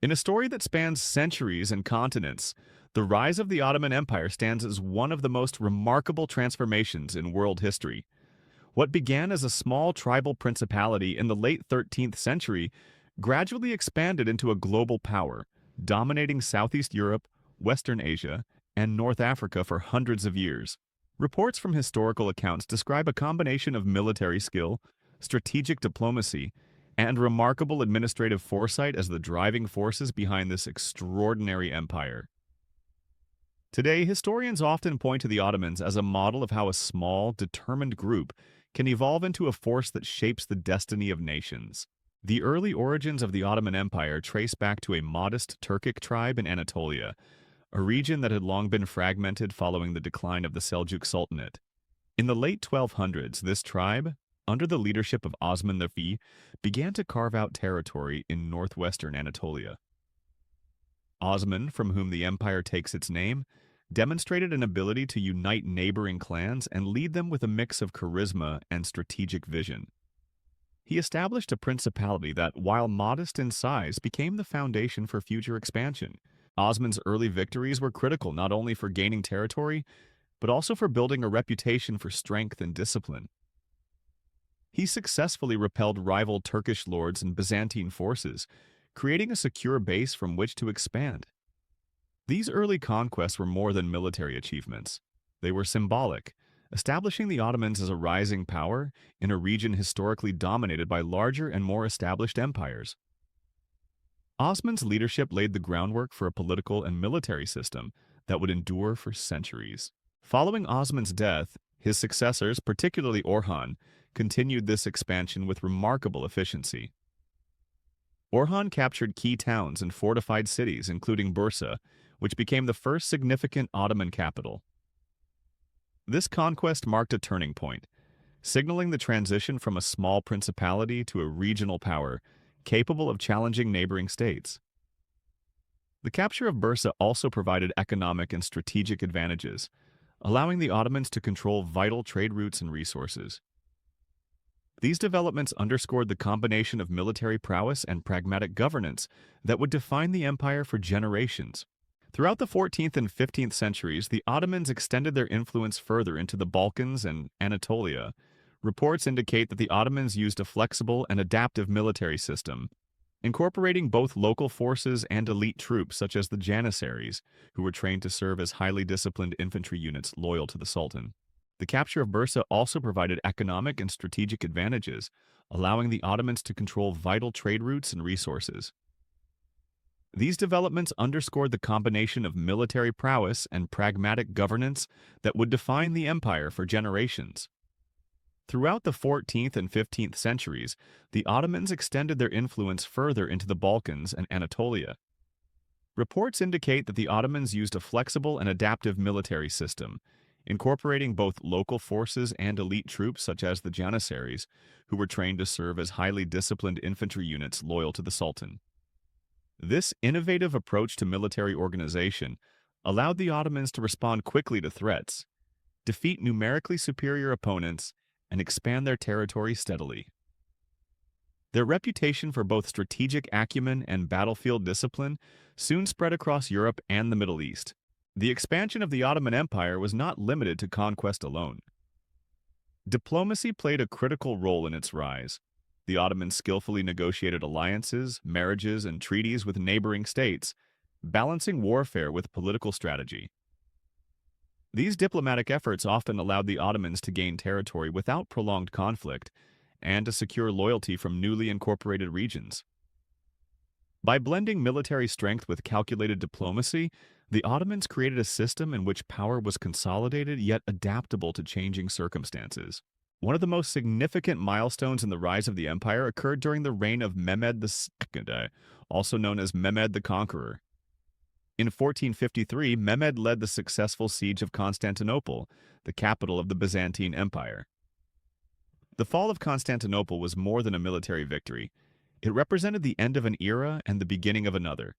In a story that spans centuries and continents, the rise of the Ottoman Empire stands as one of the most remarkable transformations in world history. What began as a small tribal principality in the late 13th century gradually expanded into a global power, dominating Southeast Europe, Western Asia, and North Africa for hundreds of years. Reports from historical accounts describe a combination of military skill, strategic diplomacy, and remarkable administrative foresight as the driving forces behind this extraordinary empire. Today, historians often point to the Ottomans as a model of how a small, determined group can evolve into a force that shapes the destiny of nations. The early origins of the Ottoman Empire trace back to a modest Turkic tribe in Anatolia, a region that had long been fragmented following the decline of the Seljuk Sultanate. In the late 1200s, this tribe, under the leadership of Osman the began to carve out territory in northwestern Anatolia. Osman, from whom the empire takes its name, demonstrated an ability to unite neighboring clans and lead them with a mix of charisma and strategic vision. He established a principality that, while modest in size, became the foundation for future expansion. Osman's early victories were critical not only for gaining territory, but also for building a reputation for strength and discipline. He successfully repelled rival Turkish lords and Byzantine forces, creating a secure base from which to expand. These early conquests were more than military achievements. They were symbolic, establishing the Ottomans as a rising power in a region historically dominated by larger and more established empires. Osman's leadership laid the groundwork for a political and military system that would endure for centuries. Following Osman's death, his successors, particularly Orhan, continued this expansion with remarkable efficiency. Orhan captured key towns and fortified cities, including Bursa, which became the first significant Ottoman capital. This conquest marked a turning point, signaling the transition from a small principality to a regional power capable of challenging neighboring states. The capture of Bursa also provided economic and strategic advantages, allowing the Ottomans to control vital trade routes and resources. These developments underscored the combination of military prowess and pragmatic governance that would define the empire for generations. Throughout the 14th and 15th centuries, the Ottomans extended their influence further into the Balkans and Anatolia. Reports indicate that the Ottomans used a flexible and adaptive military system, incorporating both local forces and elite troops such as the Janissaries, who were trained to serve as highly disciplined infantry units loyal to the Sultan. The capture of Bursa also provided economic and strategic advantages, allowing the Ottomans to control vital trade routes and resources. These developments underscored the combination of military prowess and pragmatic governance that would define the empire for generations. Throughout the 14th and 15th centuries, the Ottomans extended their influence further into the Balkans and Anatolia. Reports indicate that the Ottomans used a flexible and adaptive military system, incorporating both local forces and elite troops such as the Janissaries, who were trained to serve as highly disciplined infantry units loyal to the Sultan. This innovative approach to military organization allowed the Ottomans to respond quickly to threats, defeat numerically superior opponents, and expand their territory steadily. Their reputation for both strategic acumen and battlefield discipline soon spread across Europe and the Middle East. The expansion of the Ottoman Empire was not limited to conquest alone. Diplomacy played a critical role in its rise. The Ottomans skillfully negotiated alliances, marriages, and treaties with neighboring states, balancing warfare with political strategy. These diplomatic efforts often allowed the Ottomans to gain territory without prolonged conflict and to secure loyalty from newly incorporated regions. By blending military strength with calculated diplomacy, the Ottomans created a system in which power was consolidated yet adaptable to changing circumstances. One of the most significant milestones in the rise of the empire occurred during the reign of Mehmed II, also known as Mehmed the Conqueror. In 1453, Mehmed led the successful siege of Constantinople, the capital of the Byzantine Empire. The fall of Constantinople was more than a military victory. It represented the end of an era and the beginning of another.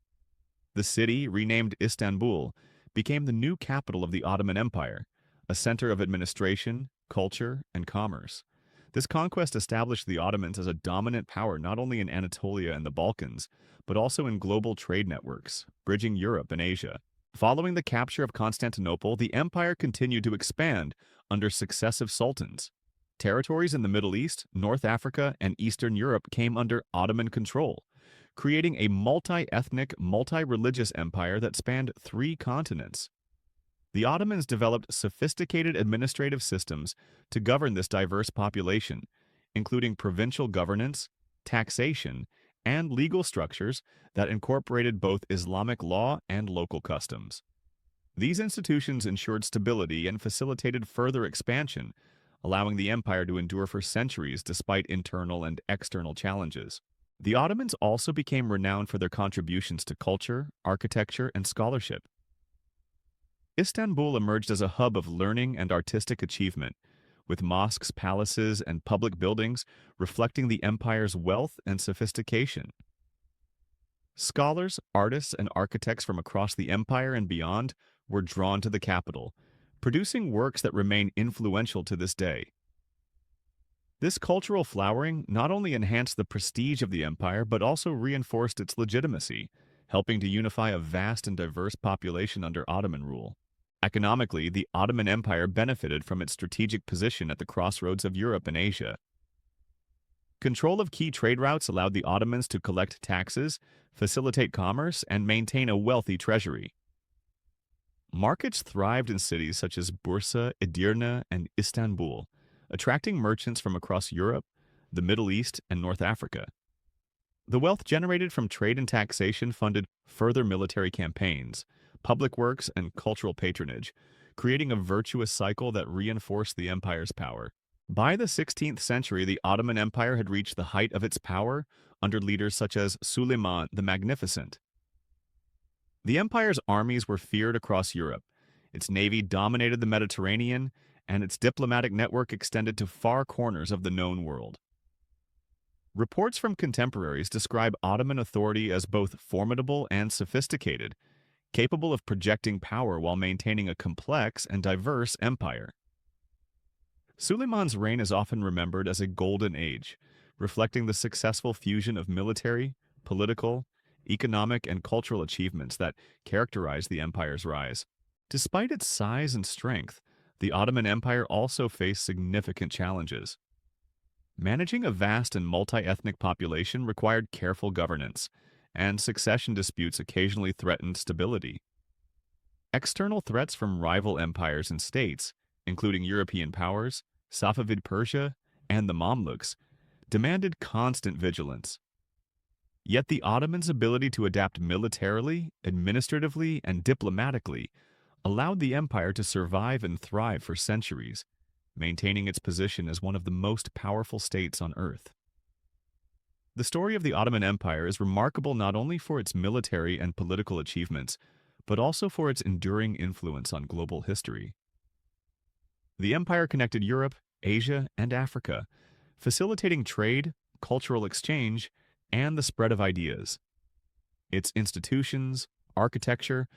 The city, renamed Istanbul, became the new capital of the Ottoman Empire, a center of administration, culture, and commerce. This conquest established the Ottomans as a dominant power not only in Anatolia and the Balkans, but also in global trade networks, bridging Europe and Asia. Following the capture of Constantinople, the empire continued to expand under successive sultans. Territories in the Middle East, North Africa, and Eastern Europe came under Ottoman control, creating a multi-ethnic, multi-religious empire that spanned 3 continents. The Ottomans developed sophisticated administrative systems to govern this diverse population, including provincial governance, taxation, and legal structures that incorporated both Islamic law and local customs. These institutions ensured stability and facilitated further expansion, allowing the empire to endure for centuries despite internal and external challenges. The Ottomans also became renowned for their contributions to culture, architecture, and scholarship. Istanbul emerged as a hub of learning and artistic achievement, with mosques, palaces, and public buildings reflecting the empire's wealth and sophistication. Scholars, artists, and architects from across the empire and beyond were drawn to the capital, producing works that remain influential to this day. This cultural flowering not only enhanced the prestige of the empire but also reinforced its legitimacy, helping to unify a vast and diverse population under Ottoman rule. Economically, the Ottoman Empire benefited from its strategic position at the crossroads of Europe and Asia. Control of key trade routes allowed the Ottomans to collect taxes, facilitate commerce, and maintain a wealthy treasury. Markets thrived in cities such as Bursa, Edirne, and Istanbul, attracting merchants from across Europe, the Middle East, and North Africa. The wealth generated from trade and taxation funded further military campaigns, public works, and cultural patronage, creating a virtuous cycle that reinforced the empire's power. By the 16th century, the Ottoman Empire had reached the height of its power under leaders such as Suleiman the Magnificent. The empire's armies were feared across Europe. Its navy dominated the Mediterranean, and its diplomatic network extended to far corners of the known world. Reports from contemporaries describe Ottoman authority as both formidable and sophisticated, capable of projecting power while maintaining a complex and diverse empire. Suleiman's reign is often remembered as a golden age, reflecting the successful fusion of military, political, economic, and cultural achievements that characterized the empire's rise. Despite its size and strength, the Ottoman Empire also faced significant challenges. Managing a vast and multi-ethnic population required careful governance, and succession disputes occasionally threatened stability. External threats from rival empires and states, including European powers, Safavid Persia, and the Mamluks, demanded constant vigilance. Yet the Ottomans' ability to adapt militarily, administratively, and diplomatically allowed the empire to survive and thrive for centuries, maintaining its position as one of the most powerful states on earth. The story of the Ottoman Empire is remarkable not only for its military and political achievements, but also for its enduring influence on global history. The empire connected Europe, Asia, and Africa, facilitating trade, cultural exchange, and the spread of ideas. Its institutions, architecture,